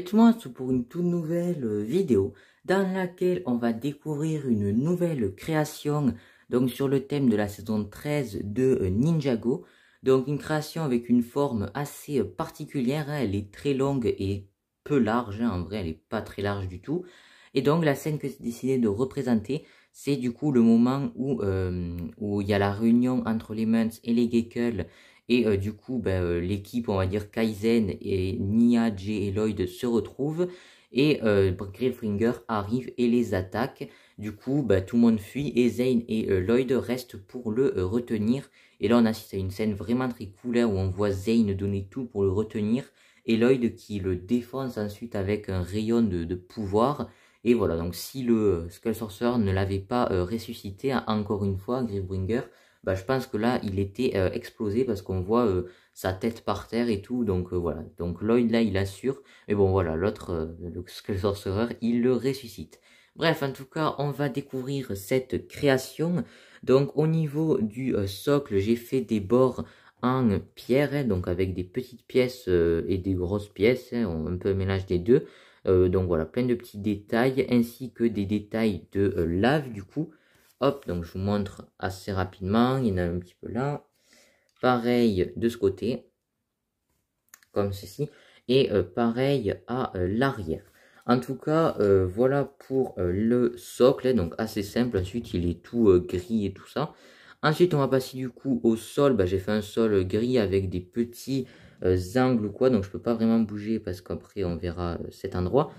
tout le monde, c'est pour une toute nouvelle vidéo dans laquelle on va découvrir une nouvelle création donc sur le thème de la saison 13 de Ninjago. Donc une création avec une forme assez particulière, hein. Elle est très longue et peu large, hein. En vrai elle est pas très large du tout. Et donc la scène que j'ai décidé de représenter, c'est du coup le moment où il y a la réunion entre les Muns et les Geckle. Et du coup, l'équipe, on va dire Kaizen et Nya, Jay et Lloyd se retrouvent. Et Grillfinger arrive et les attaque. Du coup, tout le monde fuit et Zane et Lloyd restent pour le retenir. Et là, on assiste à une scène vraiment très cool hein, où on voit Zane donner tout pour le retenir. Et Lloyd qui le défonce ensuite avec un rayon de pouvoir. Et voilà, donc si le Skull Sorcerer ne l'avait pas ressuscité, hein, encore une fois, Grillbringer, je pense que là, il était explosé parce qu'on voit sa tête par terre et tout. Donc voilà, donc Lloyd là, il assure. Mais bon, voilà, l'autre, le Skull Sorcerer, il le ressuscite. Bref, en tout cas, on va découvrir cette création. Donc au niveau du socle, j'ai fait des bords en pierre, hein, donc avec des petites pièces et des grosses pièces, hein, un peu un mélange des deux. Donc voilà, plein de petits détails, ainsi que des détails de lave du coup. Hop, donc je vous montre assez rapidement, il y en a un petit peu là. Pareil de ce côté, comme ceci. Et pareil à l'arrière. En tout cas, voilà pour le socle, donc assez simple. Ensuite, il est tout gris et tout ça. Ensuite, on va passer du coup au sol. J'ai fait un sol gris avec des petits angles ou quoi. Donc, je peux pas vraiment bouger parce qu'après, on verra cet endroit.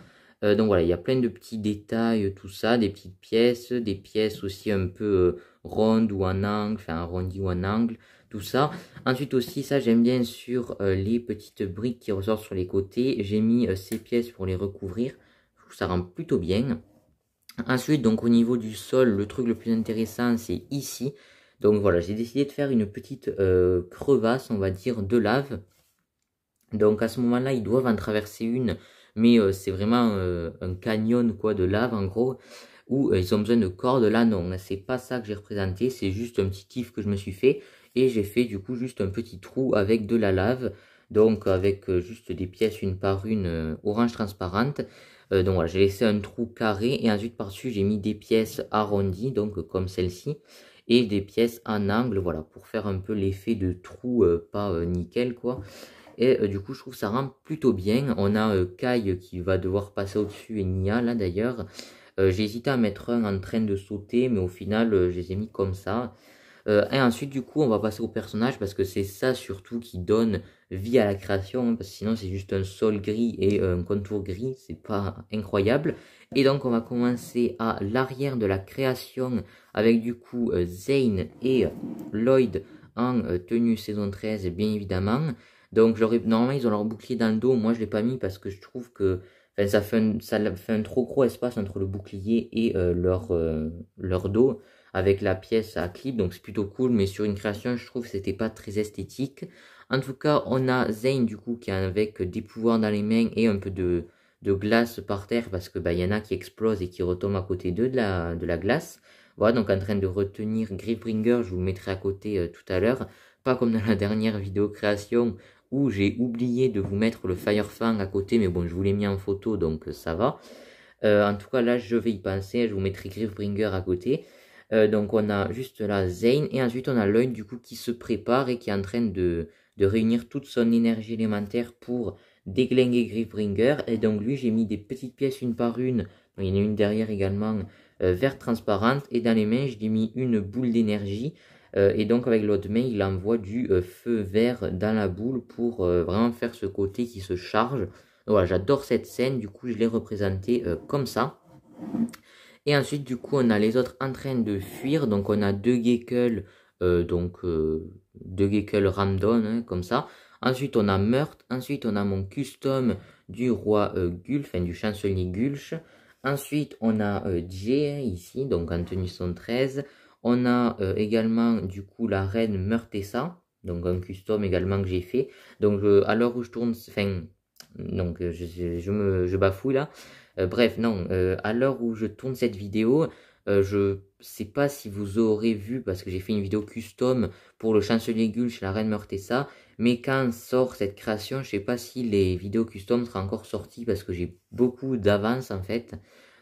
Donc, voilà, il y a plein de petits détails, tout ça. Des petites pièces. Des pièces aussi un peu rondes ou en angle. Enfin, arrondies ou en angle. Tout ça. Ensuite aussi, ça, j'aime bien sur les petites briques qui ressortent sur les côtés. J'ai mis ces pièces pour les recouvrir. Je trouve que ça rend plutôt bien. Ensuite, donc au niveau du sol, le truc le plus intéressant, c'est ici. Donc voilà, j'ai décidé de faire une petite crevasse, on va dire, de lave. Donc à ce moment-là, ils doivent en traverser une, mais c'est vraiment un canyon quoi de lave en gros, où ils ont besoin de cordes. Là non, c'est pas ça que j'ai représenté, c'est juste un petit kiff que je me suis fait. Et j'ai fait du coup juste un petit trou avec de la lave, donc avec juste des pièces une par une orange transparente. Donc voilà, j'ai laissé un trou carré et ensuite par-dessus j'ai mis des pièces arrondies, donc comme celle-ci, et des pièces en angle, voilà, pour faire un peu l'effet de trou pas nickel quoi. Et du coup je trouve que ça rend plutôt bien. On a Kai qui va devoir passer au-dessus et Nia là d'ailleurs. J'ai hésité à mettre un en train de sauter, mais au final je les ai mis comme ça. Et ensuite, du coup, on va passer au personnage parce que c'est ça surtout qui donne vie à la création. Hein, parce que sinon, c'est juste un sol gris et un contour gris. C'est pas incroyable. Et donc, on va commencer à l'arrière de la création avec du coup Zane et Lloyd en tenue saison 13, bien évidemment. Donc, normalement, ils ont leur bouclier dans le dos. Moi, je l'ai pas mis parce que je trouve que ça fait un trop gros espace entre le bouclier et leur dos avec la pièce à clip, donc c'est plutôt cool, mais sur une création, je trouve que c'était pas très esthétique. En tout cas, on a Zane, du coup, qui est avec des pouvoirs dans les mains et un peu de glace par terre, parce que y en a qui explosent et qui retombent à côté d'eux de la glace. Voilà, donc en train de retenir Grillbringer, je vous le mettrai à côté tout à l'heure, pas comme dans la dernière vidéo création, où j'ai oublié de vous mettre le Firefang à côté, mais bon, je vous l'ai mis en photo, donc ça va. En tout cas, là, je vais y penser, je vous mettrai Grillbringer à côté. Donc on a juste là Zane et ensuite on a Lloyd du coup qui se prépare et qui est en train de réunir toute son énergie élémentaire pour déglinguer Grillbringer. Et donc lui j'ai mis des petites pièces une par une, donc, il y en a une derrière également verte transparente, et dans les mains je lui ai mis une boule d'énergie. Et donc avec l'autre main il envoie du feu vert dans la boule pour vraiment faire ce côté qui se charge. Donc, voilà, j'adore cette scène, du coup je l'ai représentée comme ça. Et ensuite, du coup, on a les autres en train de fuir. Donc, on a deux Geckle, deux Geckle random, hein, comme ça. Ensuite, on a Meurtre. Ensuite, on a mon custom du roi Gulf, enfin du chancelier Gulch. Ensuite, on a Jay, ici, donc en tenue 113. On a également, du coup, la reine Meurtessa. Donc, un custom également que j'ai fait. Donc, à l'heure où je tourne, enfin, donc, je bafouille là. Bref, non, à l'heure où je tourne cette vidéo, je sais pas si vous aurez vu, parce que j'ai fait une vidéo custom pour le chancelier Gulch, la reine Meurtessa, Mais quand sort cette création, je sais pas si les vidéos custom seront encore sorties parce que j'ai beaucoup d'avance en fait.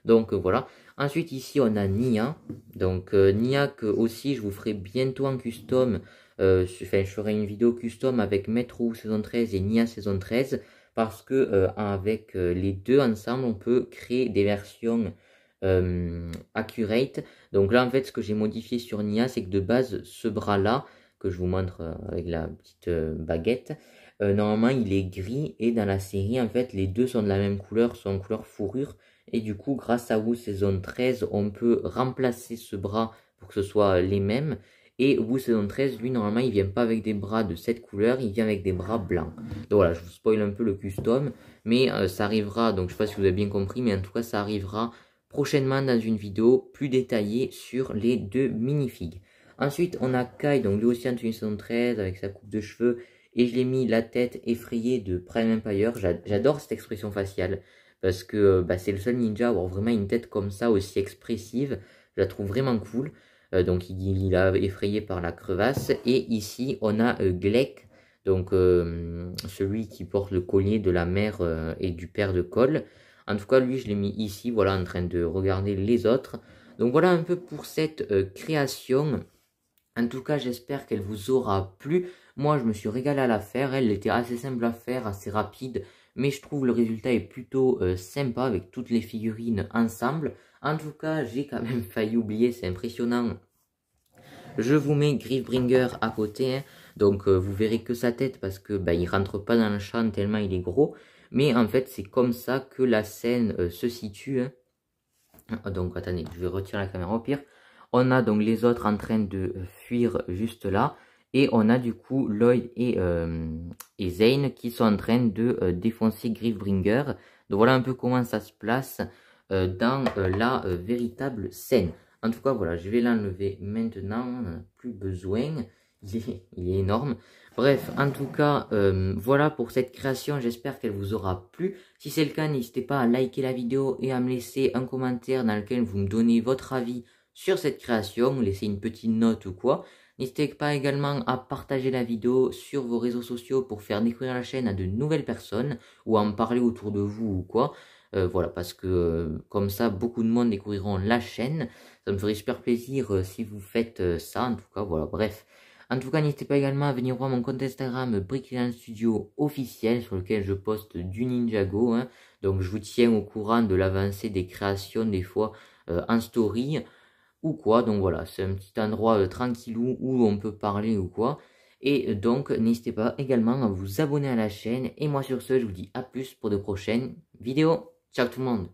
Donc voilà. Ensuite ici on a Nia. Donc Nia que aussi je vous ferai bientôt en custom. Enfin je ferai une vidéo custom avec Metro saison 13 et Nia saison 13. Parce que avec les deux ensemble on peut créer des versions accurate. Donc là en fait ce que j'ai modifié sur Nia c'est que de base ce bras là que je vous montre avec la petite baguette, normalement il est gris et dans la série en fait les deux sont de la même couleur, sont en couleur fourrure et du coup grâce à Wu saison 13 on peut remplacer ce bras pour que ce soit les mêmes. Et Wu saison 13 lui normalement il vient pas avec des bras de cette couleur, il vient avec des bras blancs. Donc voilà, je vous spoil un peu le custom, mais ça arrivera, donc je sais pas si vous avez bien compris, mais en tout cas ça arrivera prochainement dans une vidéo plus détaillée sur les deux minifigs. Ensuite, on a Kai, donc lui aussi en tenue saison 13 avec sa coupe de cheveux. Et je l'ai mis la tête effrayée de Prime Empire. J'adore cette expression faciale parce que bah, c'est le seul ninja à avoir vraiment une tête comme ça aussi expressive. Je la trouve vraiment cool. Donc il a effrayé par la crevasse. Et ici, on a Gleck, donc celui qui porte le collier de la mère et du père de Cole. En tout cas, lui, je l'ai mis ici, voilà, en train de regarder les autres. Donc voilà un peu pour cette création. En tout cas, j'espère qu'elle vous aura plu. Moi, je me suis régalé à la faire. Elle était assez simple à faire, assez rapide. Mais je trouve le résultat est plutôt sympa avec toutes les figurines ensemble. En tout cas, j'ai quand même failli oublier, c'est impressionnant. Je vous mets Griefbringer à côté. Hein. Donc, vous verrez que sa tête parce que bah, il rentre pas dans le champ tellement il est gros. Mais en fait, c'est comme ça que la scène se situe. Hein. Donc, attendez, je vais retirer la caméra au pire. On a donc les autres en train de fuir juste là. Et on a du coup Lloyd et Zane qui sont en train de défoncer Griefbringer. Donc voilà un peu comment ça se place dans la véritable scène. En tout cas voilà, je vais l'enlever maintenant, on n'en a plus besoin. Il est énorme. Bref, en tout cas, voilà pour cette création, j'espère qu'elle vous aura plu. Si c'est le cas, n'hésitez pas à liker la vidéo et à me laisser un commentaire dans lequel vous me donnez votre avis sur cette création, laissez une petite note ou quoi. N'hésitez pas également à partager la vidéo sur vos réseaux sociaux pour faire découvrir la chaîne à de nouvelles personnes ou à en parler autour de vous ou quoi. Voilà, parce que comme ça, beaucoup de monde découvriront la chaîne. Ça me ferait super plaisir si vous faites ça. En tout cas, voilà, bref. En tout cas, n'hésitez pas également à venir voir mon compte Instagram Brickland Studio officiel sur lequel je poste du Ninjago. Hein. Donc, je vous tiens au courant de l'avancée des créations des fois en story ou quoi. Donc voilà, c'est un petit endroit tranquillou où on peut parler ou quoi. Et donc, n'hésitez pas également à vous abonner à la chaîne. Et moi sur ce, je vous dis à plus pour de prochaines vidéos. Ciao tout le monde!